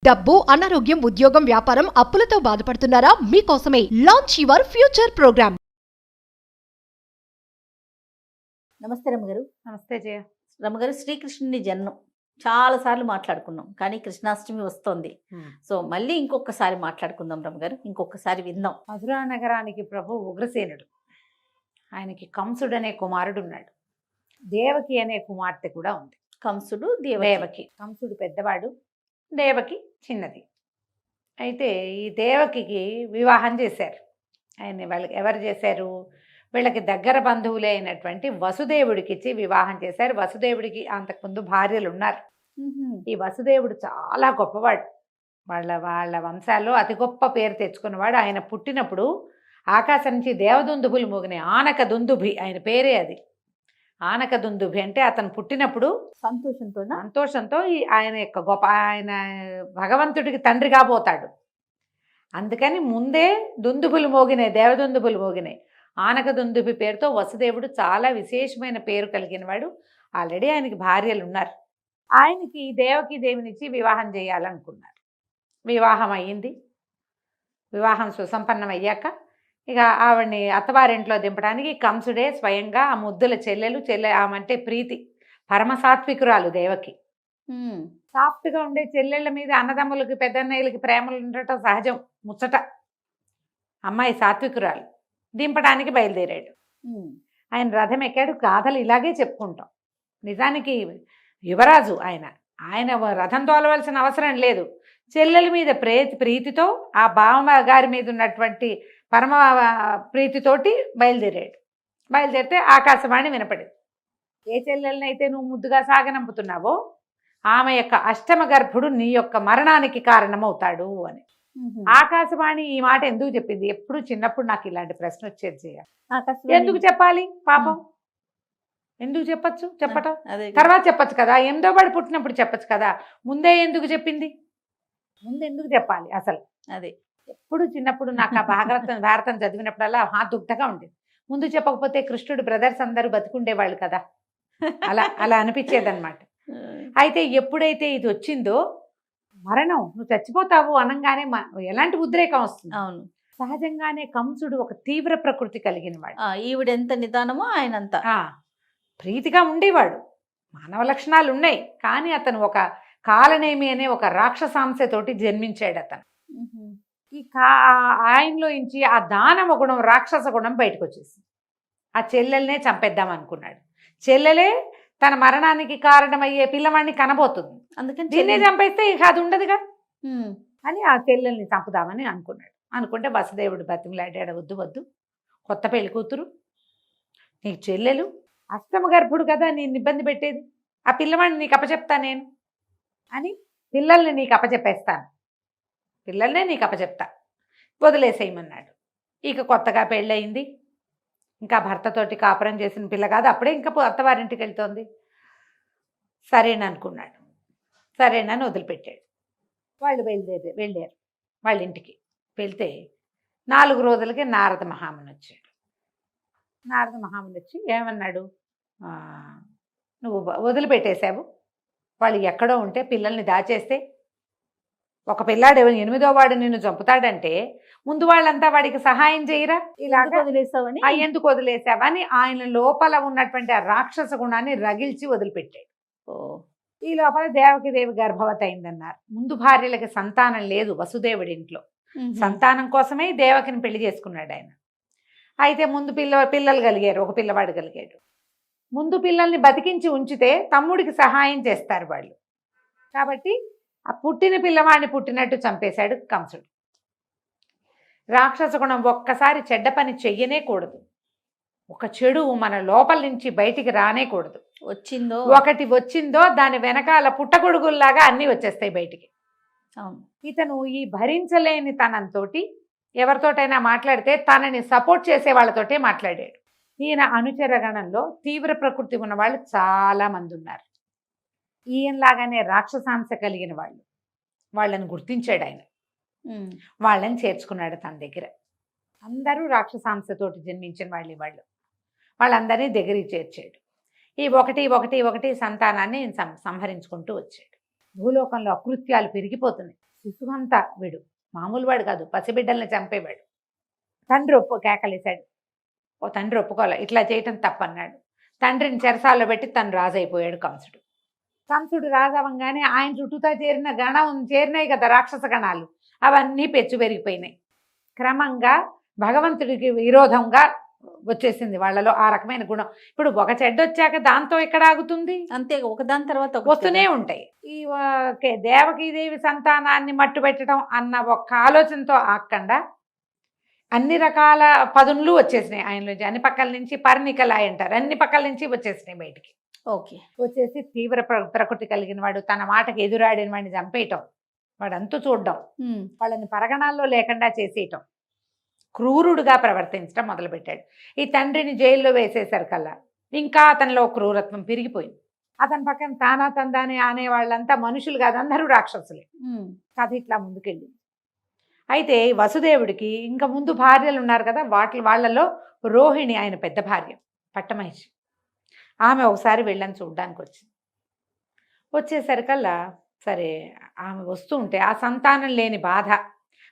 డబ్బు, అనారోగ్యం, ఉద్యోగం, వ్యాపారం, అప్పులతో బాధపడుతున్నారా? మీకోసమే లాంచ్ యువర్ ఫ్యూచర్ ప్రోగ్రామ్. నమస్తే రమ్మగారు. నమస్తే జయ. రమ్మగారు, శ్రీకృష్ణుని జన్మం చాలాసార్లు మాట్లాడుకున్నాం, కానీ కృష్ణాష్టమి వస్తోంది. సో మళ్ళీ ఇంకొకసారి మాట్లాడుకుందాం రమ్మగారు, ఇంకొకసారి విందాం. మధురా నగరానికి ప్రభు ఉగ్రసేనుడు. ఆయనకి కంసుడు అనే కుమారుడు ఉన్నాడు. దేవకి అనే కుమార్తె కూడా ఉంది. కంసుడు దేవకి. కంసుడు పెద్దవాడు, దేవకి చిన్నది. అయితే ఈ దేవకి వివాహం చేశారు. వాళ్ళకి ఎవరు చేశారు? వీళ్ళకి దగ్గర బంధువులే అయినటువంటి వసుదేవుడికి ఇచ్చి వివాహం చేశారు. వసుదేవుడికి అంతకుముందు భార్యలు ఉన్నారు. ఈ వసుదేవుడు చాలా గొప్పవాడు. వాళ్ళ వంశాల్లో అతి గొప్ప పేరు తెచ్చుకున్నవాడు. ఆయన పుట్టినప్పుడు ఆకాశం నుంచి దేవదుందుభులు మోగినాయి. ఆనక దుందుభి ఆయన పేరే అది. ఆనక దుందుభి అంటే అతను పుట్టినప్పుడు సంతోషంతో ఆయన యొక్క గొప్ప ఆయన భగవంతుడికి తండ్రి కాబోతాడు. అందుకని ముందే దుందుభులు మోగినాయి, దేవదుందుభులు మోగినాయి. ఆనక దుందుభి పేరుతో వసుదేవుడు చాలా విశేషమైన పేరు కలిగిన వాడు. ఆల్రెడీ ఆయనకి భార్యలు ఉన్నారు. ఆయనకి దేవకి దేవినిచ్చి వివాహం చేయాలనుకున్నారు. వివాహం అయ్యింది. వివాహం సుసంపన్నం అయ్యాక ఇక ఆవిడ్ని అత్తవారింట్లో దింపడానికి కంసుడే స్వయంగా ఆ ముద్దుల ఆమంటే ప్రీతి, పరమసాత్వికురాలు దేవకి. సాఫ్ట్గా ఉండే చెల్లెళ్ళ మీద అన్నదమ్ములకి పెద్దన్నయ్యలకి ప్రేమలు ఉండటం సహజం, ముచ్చట. అమ్మాయి సాత్వికురాలు. దింపడానికి బయలుదేరాడు. ఆయన రథం ఎక్కాడు. గాథలు ఇలాగే చెప్పుకుంటాం. నిజానికి యువరాజు ఆయన రథం తోలవలసిన అవసరం లేదు. చెల్లెల మీద ప్రీతితో ఆ బావ గారి మీద ఉన్నటువంటి పరమ ప్రీతితోటి బయలుదేరాడు. బయలుదేరితే ఆకాశవాణి వినపడింది. ఏ చెల్లెలనైతే నువ్వు ముద్దుగా సాగనంపుతున్నావో ఆమె యొక్క అష్టమ గర్భుడు నీ యొక్క మరణానికి కారణమవుతాడు అని. ఆకాశవాణి ఈ మాట ఎందుకు చెప్పింది? ఎప్పుడు చిన్నప్పుడు నాకు ఇలాంటి ప్రశ్న వచ్చేది. ఎందుకు చెప్పాలి పాపం? ఎందుకు చెప్పటం తర్వాత చెప్పచ్చు కదా, 8వ వాడు పుట్టినప్పుడు చెప్పచ్చు కదా. ముందే ఎందుకు చెప్పింది? ముందు ఎందుకు చెప్పాలి అసలు? అదే ఎప్పుడు చిన్నప్పుడు నాకు ఆ భారతం చదివినప్పుడల్లా దుగ్ధగా ఉండేది. ముందు చెప్పకపోతే కృష్ణుడు బ్రదర్స్ అందరూ బతుకుండేవాళ్ళు కదా, అలా అనిపించేదన్నమాట. అయితే ఎప్పుడైతే ఇది వచ్చిందో, మరణం, నువ్వు చచ్చిపోతావు అనగానే ఎలాంటి ఉద్రేకం వస్తుంది. అవును, సహజంగానే కంసుడు ఒక తీవ్ర ప్రకృతి కలిగిన వాడు. ఈవిడెంత నిదానమో ఆయనంత ప్రీతిగా ఉండేవాడు. మానవ లక్షణాలు ఉన్నాయి, కానీ అతను ఒక కాలనేమి అనే ఒక రాక్షసాంశతోటి జన్మించాడు అతను. ఈ ఆయనలో నుంచి ఆ దానవ గుణం, రాక్షస గుణం బయటకు వచ్చేసింది. ఆ చెల్లెల్నే చంపేద్దాం అనుకున్నాడు. చెల్లెలే తన మరణానికి కారణమయ్యే పిల్లవాడిని కనబోతుంది. అందుకని దీన్నే చంపేస్తే ఇక అది ఉండదుగా అని ఆ చెల్లెల్ని చంపుదామని అనుకున్నాడు. అనుకుంటే వసుదేవుడు బతిమలాడాడు, వద్దు, కొత్త పెళ్లి కూతురు, నీకు చెల్లెలు, అష్టమ గర్భుడు కదా నేను ఇబ్బంది పెట్టేది, ఆ పిల్లవాడిని నీకు అప్పచెప్తా నేను అని, పిల్లల్ని నీకు అప్పచెప్పేస్తాను, పిల్లల్నే నీకు అప్పచెప్తా, వదిలేసేయమన్నాడు. ఇక కొత్తగా పెళ్ళయింది, ఇంకా భర్తతోటి కాపురం చేసిన పిల్ల కాదు, అప్పుడే ఇంకా అత్తవారింటికి వెళ్తోంది. సరేననుకున్నాడు. సరేనని వదిలిపెట్టాడు. వాళ్ళు వెళ్ళారు వాళ్ళ ఇంటికి. వెళ్తే 4 రోజులకి నారద మహాముని వచ్చాడు. నారద మహాముని వచ్చి ఏమన్నాడు? నువ్వు వదిలిపెట్టేశావు, వాళ్ళు ఎక్కడో ఉంటే పిల్లల్ని దాచేస్తే, ఒక పిల్లాడు 8వ వాడు నిన్ను చంపుతాడంటే ముందు వాళ్ళంతా వాడికి సహాయం చేయరా? ఇలాగ వదిలేసావని, ఎందుకు వదిలేసావని ఆయన లోపల ఉన్నటువంటి ఆ రాక్షస గుణాన్ని రగిల్చి వదిలిపెట్టాడు. ఈ లోపల దేవి గర్భవతి అయిందన్నారు. ముందు భార్యలకి సంతానం లేదు వసుదేవుడి ఇంట్లో. సంతానం కోసమే దేవకిని పెళ్లి చేసుకున్నాడు ఆయన. అయితే ముందు పిల్లలు కలిగారు, ఒక పిల్లవాడు కలిగాడు. ముందు పిల్లల్ని బతికించి ఉంచితే తమ్ముడికి సహాయం చేస్తారు వాళ్ళు. కాబట్టి ఆ పుట్టిన పిల్లవాడిని పుట్టినట్టు చంపేశాడు కంసుడు. రాక్షస గుణం ఒక్కసారి చెడ్డ పని చెయ్యనే కూడదు. ఒక చెడు మన లోపల నుంచి బయటికి రానేకూడదు. ఒకటి వచ్చిందో దాని వెనకాల పుట్టగొడుగుల్లాగా అన్నీ వచ్చేస్తాయి బయటికి. ఇతను ఈ భరించలేని తనంతో ఎవరితోటైనా మాట్లాడితే తనని సపోర్ట్ చేసే వాళ్ళతోటే మాట్లాడాడు. ఈయన అనుచరగణంలో తీవ్ర ప్రకృతి ఉన్న వాళ్ళు చాలా మంది ఉన్నారు. ఈయనలాగానే రాక్షసాంశ కలిగిన వాళ్ళని గుర్తించాడు ఆయన. వాళ్ళని చేర్చుకున్నాడు తన దగ్గర. అందరూ రాక్షసాంశతోటి జన్మించిన వాళ్ళందరినీ దగ్గరికి చేర్చాడు. ఈ ఒకటి సంతానాన్ని సంహరించుకుంటూ వచ్చాడు. భూలోకంలో అకృత్యాలు పెరిగిపోతున్నాయి. శిశువంతా వీడు మామూలు వాడు కాదు, పసిబిడ్డల్ని చంపేవాడు. తండ్రి కేకలేశాడు. ఓ తండ్రి ఒప్పుకోలే, ఇట్లా చేయటం తప్పన్నాడు. తండ్రిని చెరసాల్లో పెట్టి తను రాజైపోయాడు కంసుడు. కంసుడు రాజవంగానే ఆయన చుట్టూతా చేరినాయి కదా రాక్షస గణాలు, అవన్నీ పెచ్చు పెరిగిపోయినాయి. క్రమంగా భగవంతుడికి విరోధంగా వచ్చేసింది వాళ్ళలో ఆ రకమైన గుణం. ఇప్పుడు ఒక చెడ్డ వచ్చాక దాంతో ఎక్కడ ఆగుతుంది? అంతే, ఒకదాని తర్వాత ఒకటి వస్తూనే ఉంటాయి. ఈ దేవకీదేవి సంతానాన్ని మట్టు పెట్టడం అన్న ఒక్క ఆలోచనతో ఆగకుండా అన్ని రకాల పదునులు వచ్చేసినాయి ఆయనలోంచి. అన్ని పక్కల నుంచి పర్ణికలాయ్ అంటారు, అన్ని పక్కల నుంచి వచ్చేసినాయి బయటికి. ఓకే. వచ్చేసి తీవ్ర ప్రకృతి కలిగిన వాడు, తన మాటకి ఎదురాడిన వాడిని చంపేయటం, వాడంతు చూడడం, వాళ్ళని పరగణాల్లో లేకుండా చేసేయటం, క్రూరుడుగా ప్రవర్తించడం మొదలుపెట్టాడు. ఈ తండ్రిని జైల్లో వేసేసరికల్లా ఇంకా అతనిలో క్రూరత్వం పెరిగిపోయింది. అతని పక్కన తానా తందాని అనేవాళ్ళంతా మనుషులు కాదు, అందరూ రాక్షసులే. కథ ఇట్లా ముందుకెళ్ళింది. అయితే వసుదేవుడికి ఇంకా ముందు భార్యలు ఉన్నారు కదా, వాళ్ళలో రోహిణి ఆయన పెద్ద భార్య పట్టమహిషి. ఆమె ఒకసారి వెళ్ళని చూడ్డానికి వచ్చింది. వచ్చేసరికల్లా సరే ఆమె వస్తూ ఉంటే ఆ సంతానం లేని బాధ,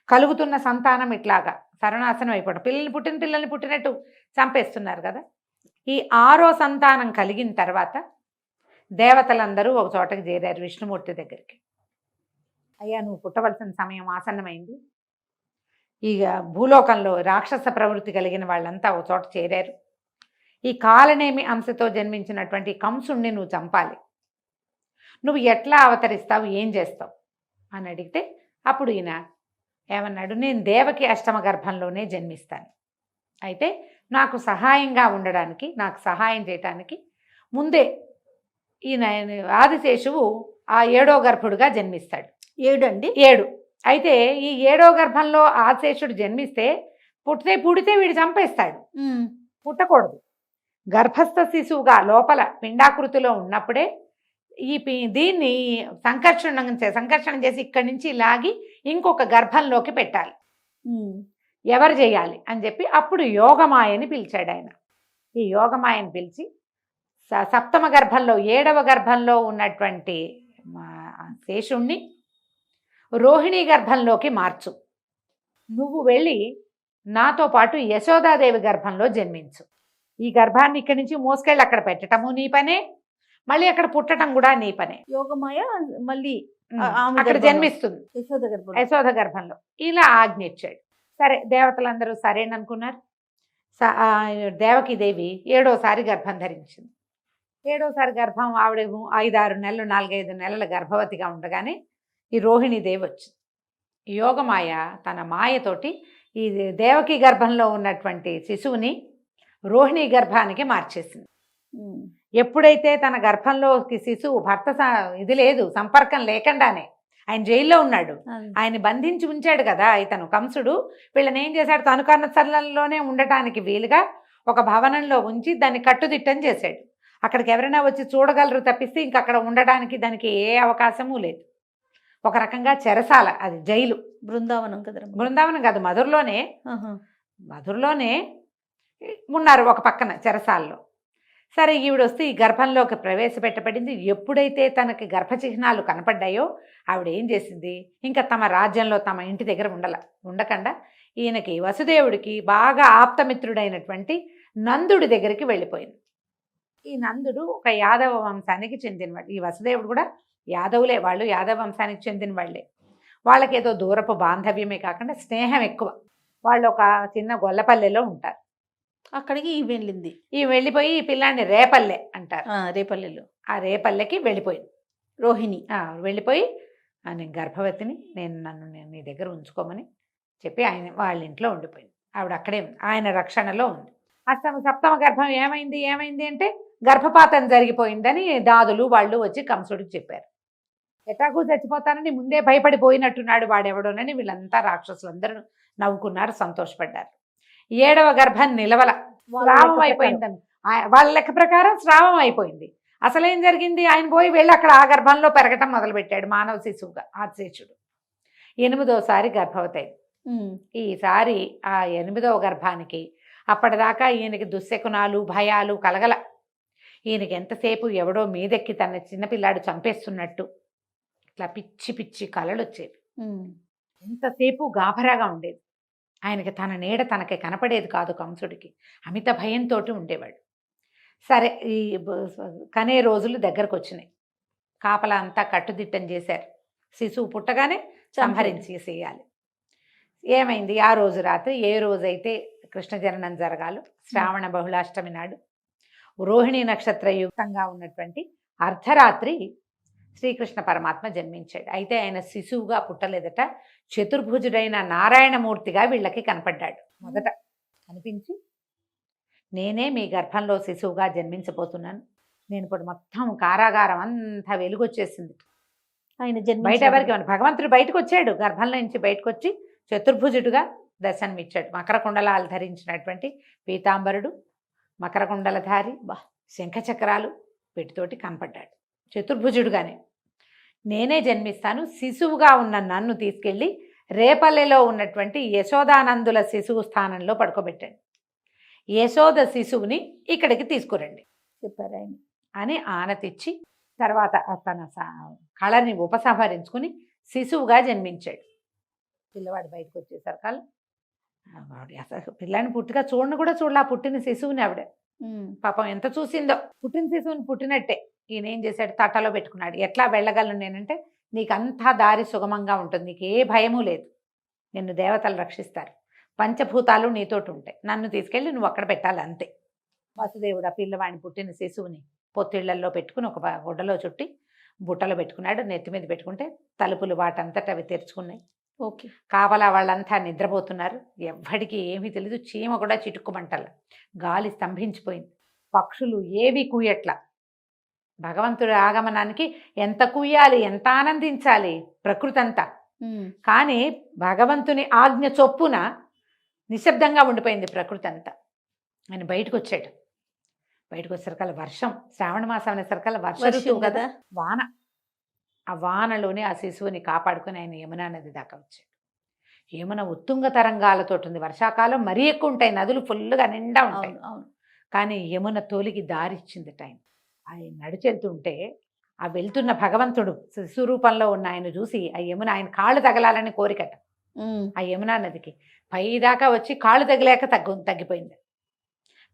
కలుగుతున్న సంతానం ఇట్లాగా సర్వనాశనం అయిపోవడం, పిల్లల్ని పుట్టినట్టు చంపేస్తున్నారు కదా. ఈ 6వ సంతానం కలిగిన తర్వాత దేవతలందరూ ఒక చోటకి చేరారు విష్ణుమూర్తి దగ్గరికి. అయ్యా, నువ్వు పుట్టవలసిన సమయం ఆసన్నమైంది. ఇక భూలోకంలో రాక్షస ప్రవృత్తి కలిగిన వాళ్ళంతా ఒక చోట చేరారు. ఈ కాలనేమి అంశతో జన్మించినటువంటి కంసుణ్ణి నువ్వు చంపాలి. నువ్వు ఎట్లా అవతరిస్తావు, ఏం చేస్తావు అని అడిగితే అప్పుడు ఈయన ఏమన్నాడు, నేను దేవకి అష్టమ గర్భంలోనే జన్మిస్తాను. అయితే నాకు సహాయంగా ఉండడానికి, నాకు సహాయం చేయటానికి ముందే ఈయన ఆదిశేషువు ఆ 7వ గర్భుడుగా జన్మిస్తాడు. 7 అండి? 7. అయితే ఈ 7వ గర్భంలో ఆదిశేషుడు జన్మిస్తే పుడితే వీడు చంపేస్తాడు. పుట్టకూడదు. గర్భస్థ శిశువుగా లోపల పిండాకృతిలో ఉన్నప్పుడే దీన్ని సంకర్షణ చేసి ఇక్కడి నుంచి లాగి ఇంకొక గర్భంలోకి పెట్టాలి. ఎవరు చేయాలి అని చెప్పి అప్పుడు యోగమాయని పిలిచాడు ఆయన. ఈ యోగమాయని పిలిచి సప్తమ గర్భంలో 7వ గర్భంలో ఉన్నటువంటి శేషుణ్ణి రోహిణీ గర్భంలోకి మార్చు. నువ్వు వెళ్ళి నాతో పాటు యశోదాదేవి గర్భంలో జన్మించు. ఈ గర్భాన్ని ఇక్కడి నుంచి మోసుకెళ్ళి అక్కడ పెట్టటము నీ పనే, మళ్ళీ అక్కడ పుట్టడం కూడా నీ పనే. యోగమాయ మళ్ళీ అక్కడ జన్మిస్తుంది యశోద గర్భంలో. ఇలా ఆజ్ఞ ఇచ్చాడు. సరే, దేవతలందరూ సరేననుకున్నారు. దేవకీదేవి 7వసారి గర్భం ధరించింది. 7వసారి గర్భం ఆవిడ 5-6 నెలలు 4-5 నెలల గర్భవతిగా ఉండగానే ఈ రోహిణీదేవి వచ్చింది. యోగమాయ తన మాయతోటి ఈ దేవకి గర్భంలో ఉన్నటువంటి శిశువుని రోహిణీ గర్భానికి మార్చేసింది. ఎప్పుడైతే తన గర్భంలోకి శిశువు భర్త ఇది లేదు, సంపర్కం లేకుండానే ఆయన జైల్లో ఉన్నాడు, ఆయన బంధించి ఉంచాడు కదా ఇతను కంసుడు. వీళ్ళని ఏం చేశాడు, తను కన్న స్థలంలోనే ఉండటానికి వీలుగా ఒక భవనంలో ఉంచి దాన్ని కట్టుదిట్టం చేశాడు. అక్కడికి ఎవరైనా వచ్చి చూడగలరు తప్పిస్తే ఇంక అక్కడ ఉండడానికి దానికి ఏ అవకాశము లేదు. ఒక రకంగా చెరసాల, అది జైలు. బృందావనం కదా? బృందావనం కాదు, మధురలోనే ఉన్నారు ఒక పక్కన చెరసాల్లో. సరే, ఈవిడ వస్తే ఈ గర్భంలోకి ప్రవేశపెట్టబడింది. ఎప్పుడైతే తనకి గర్భచిహ్నాలు కనపడ్డాయో ఆవిడ ఏం చేసింది, ఇంకా తమ రాజ్యంలో తమ ఇంటి దగ్గర ఉండకుండా ఈయనకి వసుదేవుడికి బాగా ఆప్తమిత్రుడైనటువంటి నందుడి దగ్గరికి వెళ్ళిపోయింది. ఈ నందుడు ఒక యాదవ వంశానికి చెందినవాడు. ఈ వసుదేవుడు కూడా యాదవులే, వాళ్ళు యాదవ వంశానికి చెందిన వాళ్ళే. వాళ్ళకేదో దూరపు బాంధవ్యమే కాకుండా స్నేహం ఎక్కువ. వాళ్ళు ఒక చిన్న గొల్లపల్లెలో ఉంటారు. అక్కడికి ఈ వెళ్ళింది. ఈ వెళ్ళిపోయి ఈ పిల్లాన్ని రేపల్లె అంటారు. రేపల్లెలో ఆ రేపల్లెకి వెళ్ళిపోయింది రోహిణి. వెళ్ళిపోయి నేను గర్భవతిని, నన్ను నీ దగ్గర ఉంచుకోమని చెప్పి వాళ్ళ ఇంట్లో ఉండిపోయింది. ఆవిడ అక్కడే ఉంది, ఆయన రక్షణలో ఉంది. సప్తమ గర్భం ఏమైంది అంటే గర్భపాతం జరిగిపోయిందని దాదులు వాళ్ళు వచ్చి కంసుడికి చెప్పారు. ఎటాకు చచ్చిపోతానని ముందే భయపడిపోయినట్టున్నాడు వాడెవడోనని వీళ్ళంతా రాక్షసులందరూ నవ్వుకున్నారు, సంతోషపడ్డారు. 7వ గర్భం నిలవల, స్రావం అయిపోయిందని వాళ్ళ లెక్క ప్రకారం స్రావం అయిపోయింది. అసలేం జరిగింది, ఆయన పోయి వెళ్ళి అక్కడ ఆ గర్భంలో పెరగటం మొదలుపెట్టాడు మానవ శిశువుగా ఆదిశేషుడు. 8వసారి గర్భవతి అయింది. ఈసారి ఆ 8వ గర్భానికి అప్పటిదాకా ఈయనకి దుశ్శకునాలు భయాలు కలగల. ఈయనకి ఎంతసేపు ఎవడో మీదెక్కి తన చిన్నపిల్లాడు చంపేస్తున్నట్టు ఇట్లా పిచ్చి పిచ్చి కలలు వచ్చేవి. ఎంతసేపు గాభరాగా ఉండేది. ఆయనకి తన నీడ తనకి కనపడేది కాదు కంసుడికి. అమిత భయంతో ఉండేవాడు. సరే ఈ కనే రోజులు దగ్గరకు వచ్చినాయి. కాపలా అంతా కట్టుదిట్టం చేశారు. శిశువు పుట్టగానే సంహరించేసేయాలి. ఏమైంది, ఆ రోజు రాత్రి ఏ రోజైతే కృష్ణ జననం జరగాలో శ్రావణ బహుళాష్టమి నాడు రోహిణీ నక్షత్ర యుక్తంగా ఉన్నటువంటి అర్ధరాత్రి శ్రీకృష్ణ పరమాత్మ జన్మించాడు. అయితే ఆయన శిశువుగా పుట్టలేదట, చతుర్భుజుడైన నారాయణమూర్తిగా వీళ్ళకి కనపడ్డాడు. మొదట కనిపించి, నేనే మీ గర్భంలో శిశువుగా జన్మించబోతున్నాను. నేను ఇప్పుడు మొత్తం కారాగారం అంతా వెలుగొచ్చేసింది. ఆయన బయట ఎవరికి భగవంతుడు బయటకు వచ్చాడు, గర్భంలో నుంచి బయటకు వచ్చి చతుర్భుజుడుగా దర్శనమిచ్చాడు. మకర కుండలాలు ధరించినటువంటి పీతాంబరుడు, మకర కుండలధారి, శంఖచక్రాలు పెట్టుతోటి కనపడ్డాడు. చతుర్భుజుడుగానే నేనే జన్మిస్తాను, శిశువుగా ఉన్న నన్ను తీసుకెళ్ళి రేపల్లెలో ఉన్నటువంటి యశోదానందుల శిశువు స్థానంలో పడుకోబెట్టండి. యశోద శిశువుని ఇక్కడికి తీసుకురండి చెప్పారు ఆయన అని ఆనతిచ్చి, తర్వాత తన కళని ఉపసంహరించుకుని శిశువుగా జన్మించాడు. పిల్లవాడు బయటకు వచ్చేసరికల్ అసలు పిల్లాడిని పుట్టిగా చూడను కూడా చూడలే, పుట్టిన శిశువుని ఆవిడ పాపం ఎంత చూసిందో. పుట్టిన శిశువుని పుట్టినట్టే ఈయన ఏం చేశాడు, తట్టలో పెట్టుకున్నాడు. ఎట్లా వెళ్ళగలను నేనంటే, నీకు అంతా దారి సుగమంగా ఉంటుంది, నీకు ఏ భయము లేదు, నిన్ను దేవతలు రక్షిస్తారు, పంచభూతాలు నీతోటి ఉంటాయి, నన్ను తీసుకెళ్ళి నువ్వు అక్కడ పెట్టాలి అంతే. వసుదేవుడు ఆ పిల్లవాడిని పుట్టిన శిశువుని పొత్తిళ్లల్లో పెట్టుకుని ఒక గుడ్డలో చుట్టి బుట్టలో పెట్టుకున్నాడు. నెత్తి మీద పెట్టుకుంటే తలుపులు వాటంతట అవి తెరుచుకున్నాయి. ఓకే, కావలా వాళ్ళంతా నిద్రపోతున్నారు. ఎవ్వడికి ఏమీ తెలీదు. చీమ కూడా చిటుక్కుమంటల, గాలి స్తంభించిపోయింది, పక్షులు ఏవి కూయట్లా. భగవంతుడి ఆగమనానికి ఎంత కూయాలి, ఎంత ఆనందించాలి ప్రకృతి అంతా. కానీ భగవంతుని ఆజ్ఞ చొప్పున నిశ్శబ్దంగా ఉండిపోయింది ప్రకృతి అంతా. ఆయన బయటకు వచ్చాడు. బయటకు వచ్చేసరికల్లా వర్షం, శ్రావణ మాసం అనేసరికల్లా వర్ష ఋతువు కదా, వాన. ఆ వానలోనే ఆ శిశువుని కాపాడుకుని ఆయన యమునా నది దాకా వచ్చాడు. యమున ఉత్తుంగ తరంగాలతో ఉంది. వర్షాకాలం మరీ ఎక్కువ ఉంటాయి, నదులు ఫుల్గా నిండా ఉంటాయి. కానీ యమున తోలికి దారిచ్చింది టైం. ఆయన నడిచెళ్తుంటే ఆ వెళ్తున్న భగవంతుడు శిశు రూపంలో ఉన్న ఆయన చూసి ఆ యమున ఆయన కాళ్ళు తగలాలని కోరికట. ఆ యమునా నదికి పైదాకా వచ్చి కాళ్ళు తగిలేక తగ్గిపోయింది.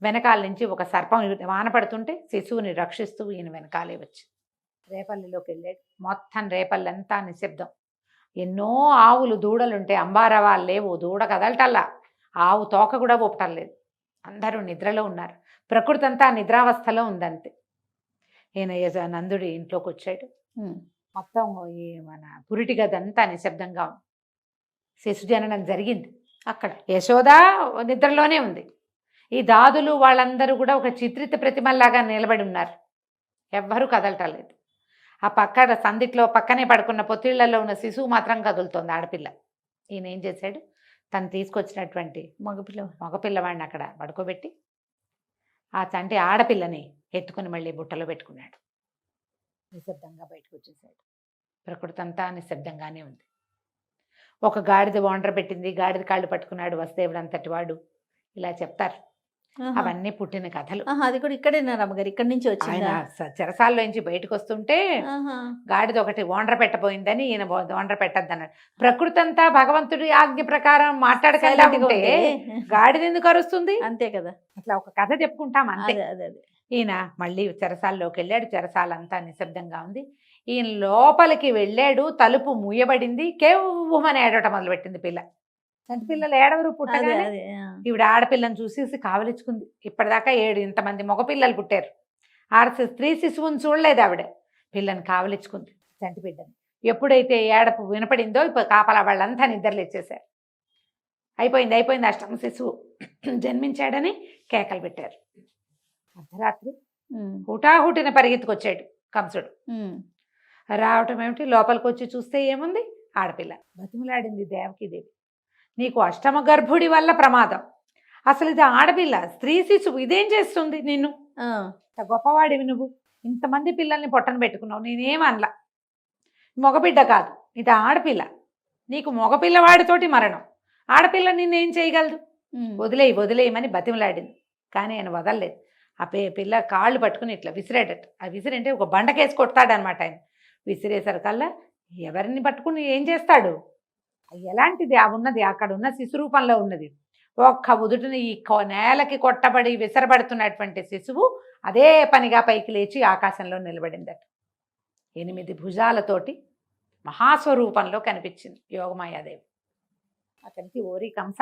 వెనకాల నుంచి ఒక సర్పం వాన పడుతుంటే శిశువుని రక్షిస్తూ ఈయన వెనకాలే వచ్చి రేపల్లిలోకి వెళ్ళాడు. మొత్తం రేపల్లంతా నిశ్శబ్దం. ఎన్నో ఆవులు దూడలుంటే అంబారవాళ్ళు లేవు, దూడ కదలటల్లా, ఆవు తోక కూడా ఊపటలేదు. అందరూ నిద్రలో ఉన్నారు. ప్రకృతి అంతా నిద్రావస్థలో ఉందంతే. ఈయన నందుడి ఇంట్లోకి వచ్చాడు. మొత్తం ఈ మన పురిటి గదంతా నిశ్శబ్దంగా ఉంది. శిశుజననం జరిగింది అక్కడ. యశోద నిద్రలోనే ఉంది. ఈ దాదులు వాళ్ళందరూ కూడా ఒక చిత్రిత ప్రతిమల్లాగా నిలబడి ఉన్నారు. ఎవ్వరూ కదలటలేదు. ఆ పక్కన సందిట్లో పక్కనే పడుకున్న పొత్తిళ్లలో ఉన్న శిశువు మాత్రం కదులుతోంది, ఆడపిల్ల. ఈయన ఏం చేశాడు, తను తీసుకొచ్చినటువంటి మగపిల్లవాడిని అక్కడ పడుకోబెట్టి ఆ చంటి ఆడపిల్లని ఎత్తుకుని మళ్ళీ బుట్టలో పెట్టుకున్నాడు. నిశ్శబ్దంగా బయటకు వచ్చేసాడు. ప్రకృతి అంతా నిశ్శబ్దంగానే ఉంది. ఒక గాడిద వాండర్ పెట్టింది, గాడిద కాళ్ళు పట్టుకున్నాడు వసుదేవుడు అంతటి వాడు. ఇలా చెప్తారు. అవన్నీ పుట్టిన కథలు. అది కూడా ఇక్కడేనా రమ్మగారు, ఇక్కడి నుంచి వచ్చి ఆయన చెరసాల్లో నుంచి బయటకు వస్తుంటే గాడిద ఒకటి ఓండ్ర పెట్టబోయిందని ఈయన ఓండ్ర పెట్టద్దన్నాడు. ప్రకృతి అంతా భగవంతుడి ఆజ్ఞ ప్రకారం మాట్లాడకుండా ఉంటే గాడిద ఎందుకు అరుస్తుంది? అంతే కదా. అట్లా ఒక కథ చెప్పుకుంటాం అంతే. ఈయన మళ్ళీ చెరసాల్లోకి వెళ్ళాడు. చెరసాలంతా నిశ్శబ్దంగా ఉంది. ఈయన లోపలికి వెళ్ళాడు. తలుపు మూయబడింది. కేవ్వుమని ఏడవటం మొదలుపెట్టింది పిల్ల. చంటి పిల్లలు ఏడవరు పుట్టగానే. ఈవిడ ఆడపిల్లని చూసేసి కావలించుకుంది. ఇప్పటిదాకా 7 ఇంతమంది మగపిల్లలు పుట్టారు. స్త్రీ శిశువుని చూడలేదు ఆవిడ. పిల్లని కావలించుకుంది, చంటి బిడ్డని. ఎప్పుడైతే ఏడపు వినపడిందో ఇప్పుడు కాపలా వాళ్ళంతా నిద్రలేచేశారు. అయిపోయింది అష్టమ శిశువు జన్మించాడని కేకలు పెట్టారు. అర్ధరాత్రి హుటాహుటిన పరిగెత్తుకొచ్చాడు కంసుడు. రావటం ఏమిటి, లోపలికి వచ్చి చూస్తే ఏముంది, ఆడపిల్ల. బతిమలాడింది దేవకీదేవి, నీకు అష్టమ గర్భుడి వల్ల ప్రమాదం, అసలు ఇది ఆడపిల్ల, స్త్రీ శిశువు, ఇదేం చేస్తుంది నిన్ను? గొప్పవాడివి నువ్వు, ఇంతమంది పిల్లల్ని పొట్టన పెట్టుకున్నావు, నేనేమనలా. మగబిడ్డ కాదు, ఇది ఆడపిల్ల, నీకు మగపిల్లవాడితోటి మరణం, ఆడపిల్ల నిన్నేం చేయగలదు, వదిలేయమని బతిమలాడింది. కానీ ఆయన వదలలేదు. ఆ పిల్ల కాళ్ళు పట్టుకుని ఇట్లా విసిరేటట్టు. ఆ విసిరంటే ఒక బండకేసి కొడతాడనమాట ఆయన. విసిరేసరికల్లా ఎవరిని పట్టుకుని ఏం చేస్తాడు, ఎలాంటిది ఆ ఉన్నది, అక్కడ ఉన్న శిశు రూపంలో ఉన్నది. ఒక్క ఉదుటిని ఈ నేలకి కొట్టబడి విసరబడుతున్నటువంటి శిశువు అదే పనిగా పైకి లేచి ఆకాశంలో నిలబడిందట. 8 భుజాలతోటి మహాస్వరూపంలో కనిపించింది యోగమాయాదేవి. అతనికి ఓరి కంస,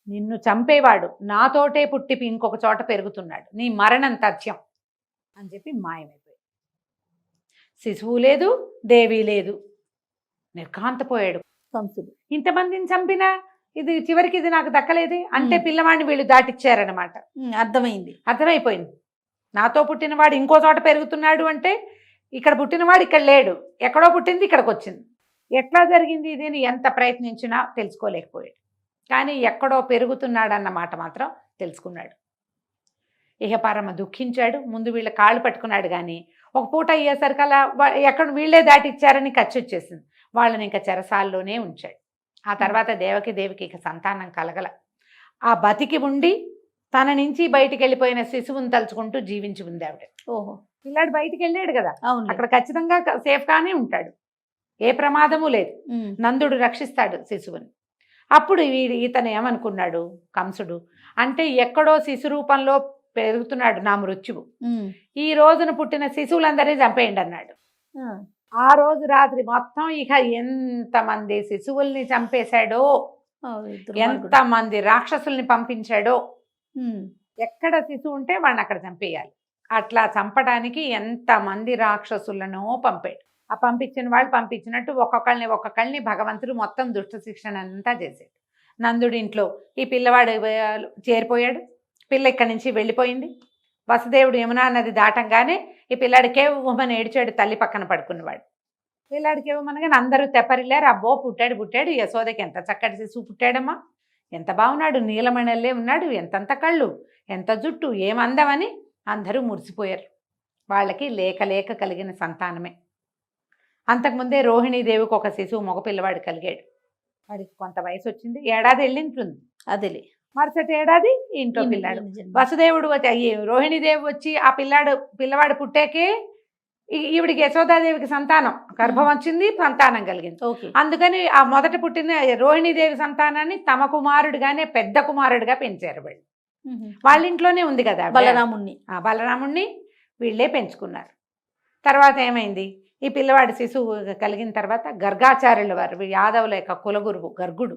నిన్ను చంపేవాడు నాతోటే పుట్టి ఇంకొక చోట పెరుగుతున్నాడు, నీ మరణం తథ్యం అని చెప్పి మాయమైపోయాడు. శిశువు లేదు, దేవి లేదు, నిర్ఘాంతపోయాడు కంసుడు. ఇంతమందిని చంపినా ఇది చివరికి ఇది నాకు దక్కలేదే అంటే పిల్లవాడిని వీళ్ళు దాటిచ్చారనమాట. అర్థమైపోయింది. నాతో పుట్టినవాడు ఇంకో చోట పెరుగుతున్నాడు అంటే ఇక్కడ పుట్టినవాడు ఇక్కడ లేడు, ఎక్కడో పుట్టింది ఇక్కడికి వచ్చింది. ఎట్లా జరిగింది ఇది అని ఎంత ప్రయత్నించినా తెలుసుకోలేకపోయాడు. కానీ ఎక్కడో పెరుగుతున్నాడన్నమాట మాత్రం తెలుసుకున్నాడు. ఇక పరమ దుఃఖించాడు. ముందు వీళ్ళ కాళ్ళు పట్టుకున్నాడు, కానీ ఒక పూట అయ్యేసరికల్లా ఎక్కడ వీళ్ళే దాటిచ్చారని ఖర్చు వచ్చేసింది. వాళ్ళని ఇంకా చెరసాల్లోనే ఉంచాడు. ఆ తర్వాత దేవికి ఇక సంతానం కలగల. ఆ బతికి ఉండి తన నుంచి బయటికి వెళ్ళిపోయిన శిశువుని తలుచుకుంటూ జీవించి ఉంది ఆవిడ. ఓహో, పిల్లాడు బయటికి వెళ్ళాడు కదా, అవును, అక్కడ ఖచ్చితంగా సేఫ్గానే ఉంటాడు, ఏ ప్రమాదము లేదు. నందుడు రక్షిస్తాడు శిశువుని. అప్పుడు ఇతను ఏమనుకున్నాడు కంసుడు అంటే, ఎక్కడో శిశు రూపంలో పెరుగుతున్నాడు నా మృత్యువు, ఈ రోజున పుట్టిన శిశువులందరినీ చంపేయండి అన్నాడు. ఆ రోజు రాత్రి మొత్తం ఇక ఎంతమంది శిశువుల్ని చంపేశాడో, ఎంతమంది రాక్షసుల్ని పంపించాడో, ఎక్కడ శిశువు ఉంటే వాడిని అక్కడ చంపేయాలి. అట్లా చంపడానికి ఎంతమంది రాక్షసులను పంపాడు. ఆ పంపించిన వాళ్ళు పంపించినట్టు ఒక్కొక్కళ్ళని భగవంతుడు మొత్తం దుష్ట శిక్షణ అంతా చేశాడు. నందుడి ఇంట్లో ఈ పిల్లవాడు చేరిపోయాడు. పిల్ల ఇక్కడి నుంచి వెళ్ళిపోయింది. వసుదేవుడు యమునా నది దాటంగానే ఈ పిల్లాడికే ఉమ్మని ఏడ్చాడు, తల్లి పక్కన పడుకున్నవాడు. పిల్లాడికి ఇవ్వమనగానే అందరూ తెప్పరిల్లారు. అబ్బో పుట్టాడు, యశోదకి ఎంత చక్కటి శిశువు పుట్టాడమ్మా, ఎంత బాగున్నాడు, నీలమణల్లే ఉన్నాడు, ఎంతంత కళ్ళు, ఎంత జుట్టు, ఏమందమని అందరూ మురిసిపోయారు. వాళ్ళకి లేక కలిగిన సంతానమే. అంతకుముందే రోహిణీదేవికి ఒక శిశువు మగ పిల్లవాడు కలిగాడు. వాడికి కొంత వయసు వచ్చింది, ఏడాది వెళ్ళింటుంది. అదిలే మరుసటి ఏడాది ఇంట్లో పిల్లాడు. వసుదేవుడు వచ్చి రోహిణీదేవి వచ్చి ఆ పిల్లవాడు పుట్టాకే ఈవిడికి యశోదాదేవికి సంతానం గర్భం వచ్చింది, సంతానం కలిగింది. అందుకని ఆ మొదట పుట్టిన రోహిణీదేవి సంతానాన్ని తమ కుమారుడుగానే పెద్ద కుమారుడిగా పెంచారు వాళ్ళు. వాళ్ళ ఇంట్లోనే ఉంది కదా బలరాముణ్ణి వీళ్ళే పెంచుకున్నారు. తర్వాత ఏమైంది, ఈ పిల్లవాడి శిశువు కలిగిన తర్వాత గర్గాచార్యుల వారు యాదవుల యొక్క కులగురువు గర్గుడు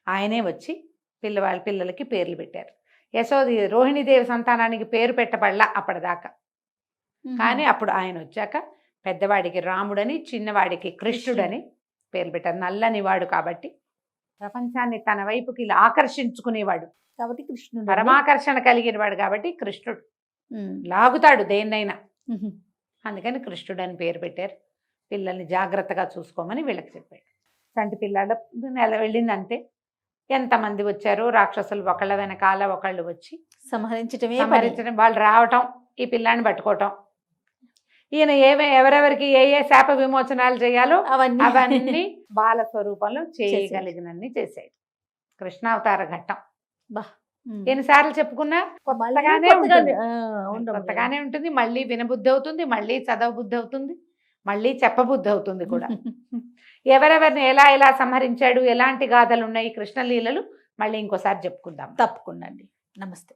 ఆయనే వచ్చి పిల్లలకి పేర్లు పెట్టారు. రోహిణీదేవి సంతానానికి పేరు పెట్టబడలా అప్పటిదాకా. కానీ అప్పుడు ఆయన వచ్చాక పెద్దవాడికి రాముడని, చిన్నవాడికి కృష్ణుడని పేర్లు పెట్టారు. నల్లని వాడు కాబట్టి ప్రపంచాన్ని తన వైపుకి ఇలా ఆకర్షించుకునేవాడు కాబట్టి కృష్ణుడు, పరమాకర్షణ కలిగిన వాడు కాబట్టి కృష్ణుడు, లాగుతాడు దేన్నైనా, అందుకని కృష్ణుడు అని పేరు పెట్టారు. పిల్లల్ని జాగ్రత్తగా చూసుకోమని వీళ్ళకి చెప్పాడు. చంటి పిల్లల నెల వెళ్ళిందంతే. ఎంతమంది వచ్చారు రాక్షసులు, ఒకళ్ళ వెనకాల ఒకళ్ళు వచ్చి సంహరించడం, వాళ్ళు రావటం, ఈ పిల్లాన్ని పట్టుకోవటం, ఈయన ఎవరెవరికి ఏ శాప విమోచనాలు చేయాలో అవన్నీ బాల స్వరూపంలో చేయగలిగినన్ని చేశాడు. కృష్ణావతార ఘట్టం ఎన్నిసార్లు చెప్పుకున్నా కొత్తగానే ఉంటుంది. మళ్ళీ వినబుద్ధి అవుతుంది, మళ్ళీ చదవబుద్ధి అవుతుంది, మళ్ళీ చెప్పబుద్ధి అవుతుంది కూడా. ఎవరెవరిని ఎలా సంహరించాడు, ఎలాంటి గాథలు ఉన్నాయి కృష్ణలీలలు మళ్ళీ ఇంకోసారి చెప్పుకుందాం. తప్పకుండా అండి. నమస్తే.